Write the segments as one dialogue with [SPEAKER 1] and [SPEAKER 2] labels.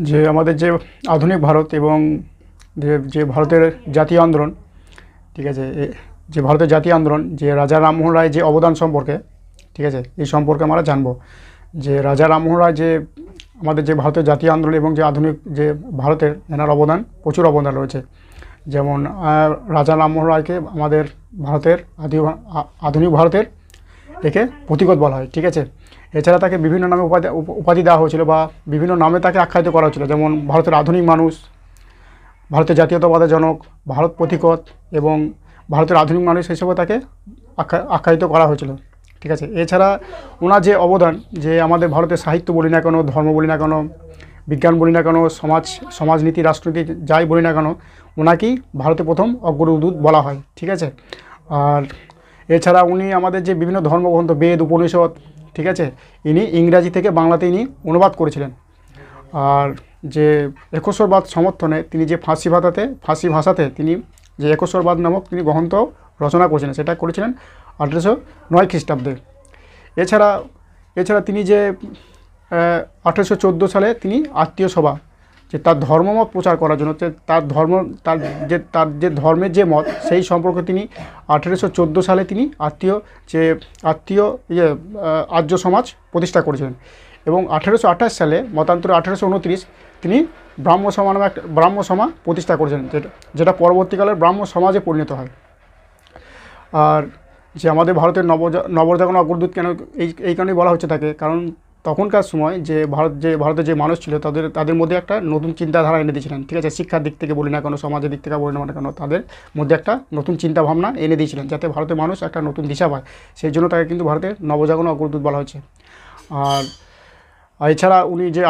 [SPEAKER 1] যে আমাদের যে আধুনিক ভারত এবং যে ভারতের জাতীয় আন্দোলন, ঠিক আছে, যে ভারতের জাতীয় আন্দোলন, যে রাজা রামমোহন রায় যে অবদান সম্পর্কে, ঠিক আছে, এই সম্পর্কে আমরা জানবো। যে রাজা রামমোহন রায় যে আমাদের যে ভারতের জাতীয় আন্দোলন এবং যে আধুনিক যে ভারতের এনার অবদান, প্রচুর অবদান রয়েছে। যেমন রাজা রামমোহন রায়কে আমাদের ভারতের আধুনিক ভারতের একে প্রতীকত বলা হয়, ঠিক আছে। এছাড়া তাকে বিভিন্ন নামে উপাধি দেওয়া হয়েছিল বা বিভিন্ন নামে তাকে আখ্যায়িত করা হয়েছিল, যেমন ভারতের আধুনিক মানুষ, ভারতের জাতীয়তাবাদের জনক, ভারত পথিকত এবং ভারতের আধুনিক মানুষ হিসেবে তাকে আখ্যায়িত করা হয়েছিল, ঠিক আছে। এছাড়া ওনার যে অবদান, যে আমাদের ভারতের সাহিত্য বলি না কেন, ধর্ম বলি না কেন, বিজ্ঞান বলি না কেন, সমাজনীতি, রাজনীতি যাই বলি না কেন, ওনাকেই ভারতে প্রথম অগ্রদূত বলা হয়, ঠিক আছে। আর এছাড়া উনি আমাদের যে বিভিন্ন ধর্মগ্রন্থ, বেদ, উপনিষদ, ঠিক আছে, ইনি ইংরাজি থেকে বাংলাতে ইনি অনুবাদ করেছিলেন। আর যে একেশ্বরবাদ সমর্থনে তিনি যে ফার্সি ভাষাতে তিনি যে একেশ্বরবাদ নামক তিনি গ্রন্থ রচনা করেছিলেন, সেটা করেছিলেন 1809 খ্রিস্টাব্দে। এছাড়া এছাড়া তিনি যে 1814 সালে তিনি আত্মীয় সভা, যে তার ধর্মমত প্রচার করার জন্য, তার যে ধর্মের যে মত, সেই সম্পর্কে তিনি 1814 সালে তিনি আত্মীয় আর্য সমাজ প্রতিষ্ঠা করেছিলেন। এবং 1828 সালে মতান্তরে 1829 তিনি ব্রাহ্ম সমাজ প্রতিষ্ঠা করেছিলেন, যেটা পরবর্তীকালে ব্রাহ্ম সমাজে পরিণত হয়। আর যে আমাদের ভারতের নবজাগরণ অগ্রদূত কেন এই কারণেই বলা হচ্ছে তাকে, কারণ তখনকার সময় যে ভারতের যে মানুষ ছিল, তাদের মধ্যে একটা নতুন চিন্তাধারা এনে দিয়েছিলেন, ঠিক আছে। শিক্ষার দিক থেকে বলি না কেন, সমাজের দিক থেকে বলি না কেন, তাদের মধ্যে একটা নতুন চিন্তাভাবনা এনে দিয়েছিলেন, যাতে ভারতের মানুষ একটা নতুন দিশা পায়। সেই জন্য তাকে কিন্তু ভারতের নবজাগরণ অগ্রদূত বলা হচ্ছে। আর এছাড়া উনি যে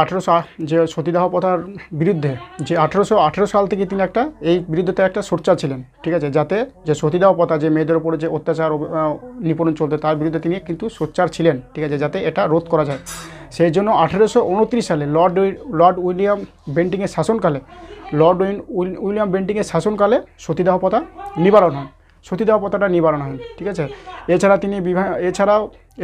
[SPEAKER 1] যে সতীদাহ প্রথার বিরুদ্ধে, যে 1818 সাল থেকে তিনি এই বিরুদ্ধে একটা সোচ্চার ছিলেন, ঠিক আছে, যাতে যে সতীদাহ প্রথা, যে মেয়েদের উপরে যে অত্যাচার নিপীড়ন চলতে, তার বিরুদ্ধে তিনি কিন্তু সোচ্চার ছিলেন, ঠিক আছে, যাতে এটা রোধ করা যায়। সেই জন্য 1829 সালে লর্ড উইলিয়াম বেন্টিংয়ের শাসনকালে সতীদাহ প্রথা নিবারণ হয়, সতীদাহ প্রথাটা নিবারণ হয়, ঠিক আছে। এছাড়া তিনি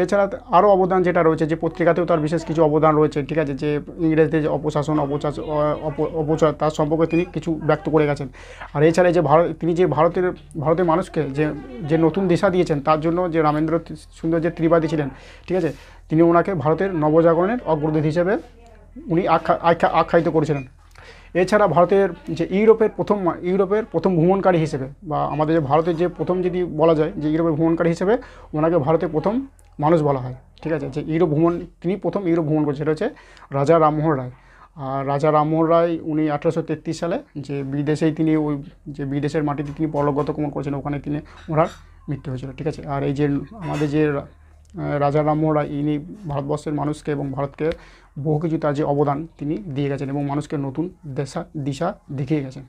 [SPEAKER 1] এছাড়া আরও অবদান যেটা রয়েছে, যে পত্রিকাতেও তার বিশেষ কিছু অবদান রয়েছে, ঠিক আছে, যে ইংরেজদের যে অপচয় তার সম্পর্কে তিনি কিছু ব্যক্ত করে গেছেন। আর এছাড়া যে তিনি যে ভারতের মানুষকে যে নতুন দিশা দিয়েছেন, তার জন্য যে রামেন্দ্র সুন্দর যে ত্রিপাঠী ছিলেন, ঠিক আছে, তিনি ওনাকে ভারতের নবজাগরণের অগ্রদূত হিসেবে উনি আখ্যায়িত করেছিলেন। এছাড়া ভারতের যে ইউরোপের প্রথম ভ্রমণকারী হিসেবে, বা আমাদের যে ভারতের যে প্রথম, যদি বলা যায় যে ইউরোপের ভ্রমণকারী হিসেবে, ওনাকে ভারতের প্রথম মানুষ বলা হয়, ঠিক আছে। যে তিনি প্রথম ইউরোপ ভ্রমণ করেছেন, সেটা হচ্ছে রাজা রামমোহন রায়। আর রাজা রামমোহন রায় উনি 1833 সালে যে তিনি বিদেশের মাটিতে তিনি পরলোকগত গমন করেছেন, ওখানে ওনার মৃত্যু হয়েছিল, ঠিক আছে। আর এই যে আমাদের যে রাজা রামমোহন রায়, ইনি ভারতবর্ষের মানুষকে এবং ভারতকে বহু কিছু তার যে অবদান তিনি দিয়ে গেছেন এবং মানুষকে নতুন দিশা দেখিয়ে গেছেন।